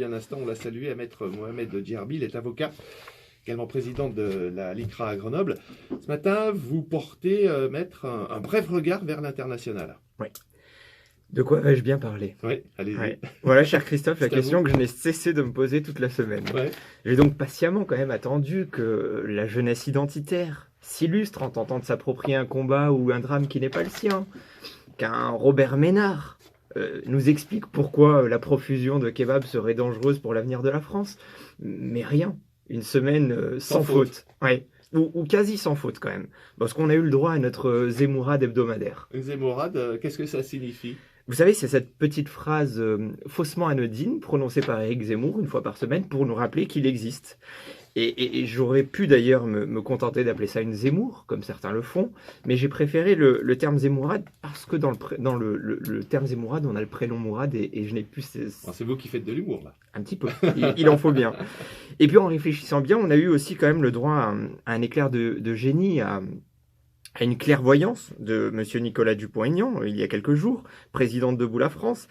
un instant, on l'a salué, à Maître Mohamed Djerbi, il est avocat, également président de la LICRA à Grenoble. Ce matin, vous portez, Maître, un bref regard vers l'international. Oui. De quoi vais-je bien parler? Oui, allez-y. Ouais. Voilà, cher Christophe, la C'est à question vous. que je n'ai cessé de me poser toute la semaine. Ouais. J'ai donc patiemment quand même attendu que la jeunesse identitaire s'illustre en tentant de s'approprier un combat ou un drame qui n'est pas le sien, qu'un Robert Ménard nous explique pourquoi la profusion de kebabs serait dangereuse pour l'avenir de la France. Mais rien. Une semaine sans faute. Ouais. Ou quasi sans faute quand même. Parce qu'on a eu le droit à notre Zemmourade hebdomadaire. Une Zemmourade, qu'est-ce que ça signifie? Vous savez, c'est cette petite phrase faussement anodine prononcée par Éric Zemmour une fois par semaine pour nous rappeler qu'il existe. Et j'aurais pu d'ailleurs me contenter d'appeler ça une Zemmour, comme certains le font, mais j'ai préféré le terme Zemmourade parce que dans le terme Zemmourade, on a le prénom Mourad et je n'ai plus... C'est vous qui faites de l'humour, là. Un petit peu, il en faut bien. Et puis en réfléchissant bien, on a eu aussi quand même le droit à un éclair de génie, à une clairvoyance de M. Nicolas Dupont-Aignan, il y a quelques jours, président de Debout la France,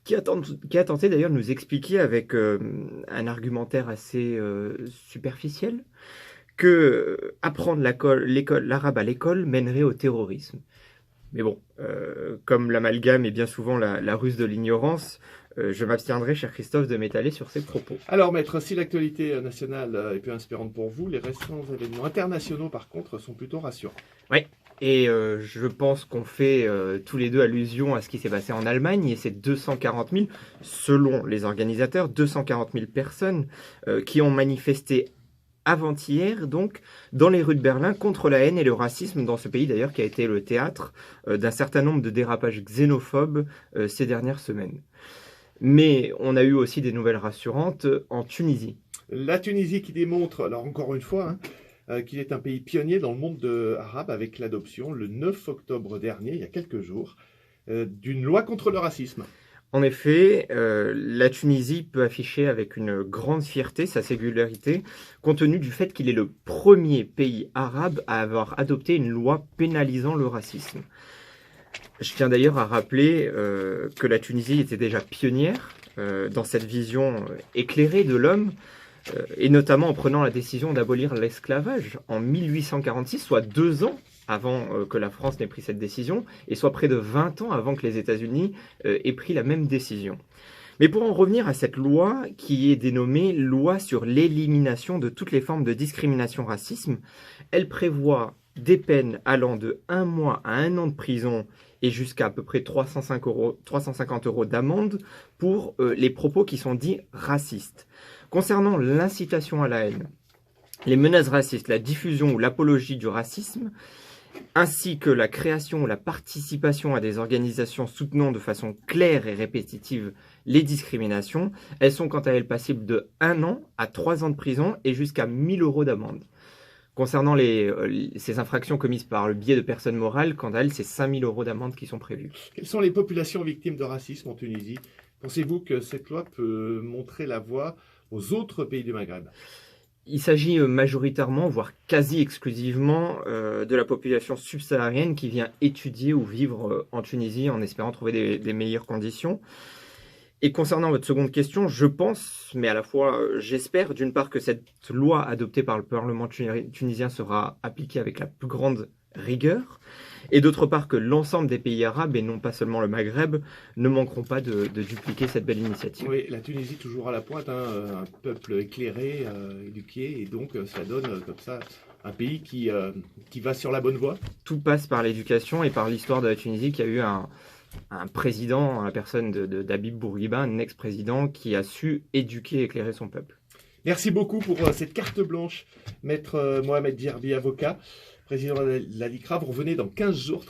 qui a tenté d'ailleurs de nous expliquer avec un argumentaire assez superficiel que apprendre l'arabe à l'école mènerait au terrorisme. Mais bon, comme l'amalgame est bien souvent la ruse de l'ignorance, je m'abstiendrai, cher Christophe, de m'étaler sur ces propos. Alors, Maître, si l'actualité nationale est peu inspirante pour vous, les récents événements internationaux, par contre, sont plutôt rassurants. Oui, et je pense qu'on fait tous les deux allusion à ce qui s'est passé en Allemagne, et c'est 240 000, selon les organisateurs, 240 000 personnes qui ont manifesté avant-hier, donc, dans les rues de Berlin, contre la haine et le racisme dans ce pays, d'ailleurs, qui a été le théâtre d'un certain nombre de dérapages xénophobes ces dernières semaines. Mais on a eu aussi des nouvelles rassurantes en Tunisie. La Tunisie qui démontre, alors encore une fois, qu'il est un pays pionnier dans le monde arabe avec l'adoption, le 9 octobre dernier, il y a quelques jours, d'une loi contre le racisme. En effet, la Tunisie peut afficher avec une grande fierté sa singularité, compte tenu du fait qu'il est le premier pays arabe à avoir adopté une loi pénalisant le racisme. Je tiens d'ailleurs à rappeler que la Tunisie était déjà pionnière dans cette vision éclairée de l'homme, et notamment en prenant la décision d'abolir l'esclavage en 1846, soit 2 ans avant que la France n'ait pris cette décision, et soit près de 20 ans avant que les États-Unis aient pris la même décision. Mais pour en revenir à cette loi qui est dénommée Loi sur l'élimination de toutes les formes de discrimination racisme, elle prévoit des peines allant de 1 mois à 1 an de prison et jusqu'à peu près 350 € d'amende pour les propos qui sont dits racistes. Concernant l'incitation à la haine, les menaces racistes, la diffusion ou l'apologie du racisme, ainsi que la création ou la participation à des organisations soutenant de façon claire et répétitive les discriminations, elles sont quant à elles passibles de 1 an à 3 ans de prison et jusqu'à 1 000 € d'amende. Concernant ces infractions commises par le biais de personnes morales, quant à elles, c'est 5 000 € d'amende qui sont prévues. Quelles sont les populations victimes de racisme en Tunisie? Pensez-vous que cette loi peut montrer la voie aux autres pays du Maghreb? Il s'agit majoritairement, voire quasi exclusivement, de la population subsaharienne qui vient étudier ou vivre en Tunisie en espérant trouver des meilleures conditions. Et concernant votre seconde question, je pense, mais à la fois j'espère, d'une part que cette loi adoptée par le Parlement tunisien sera appliquée avec la plus grande rigueur, et d'autre part que l'ensemble des pays arabes, et non pas seulement le Maghreb, ne manqueront pas de dupliquer cette belle initiative. Oui, la Tunisie toujours à la pointe, un peuple éclairé, éduqué, et donc ça donne comme ça un pays qui va sur la bonne voie. Tout passe par l'éducation et par l'histoire de la Tunisie qui a eu un président, la personne d'Habib Bourguiba, un ex-président qui a su éduquer et éclairer son peuple. Merci beaucoup pour cette carte blanche, Maître Mohamed Djerbi, avocat, président de la LICRA. Vous revenez dans 15 jours.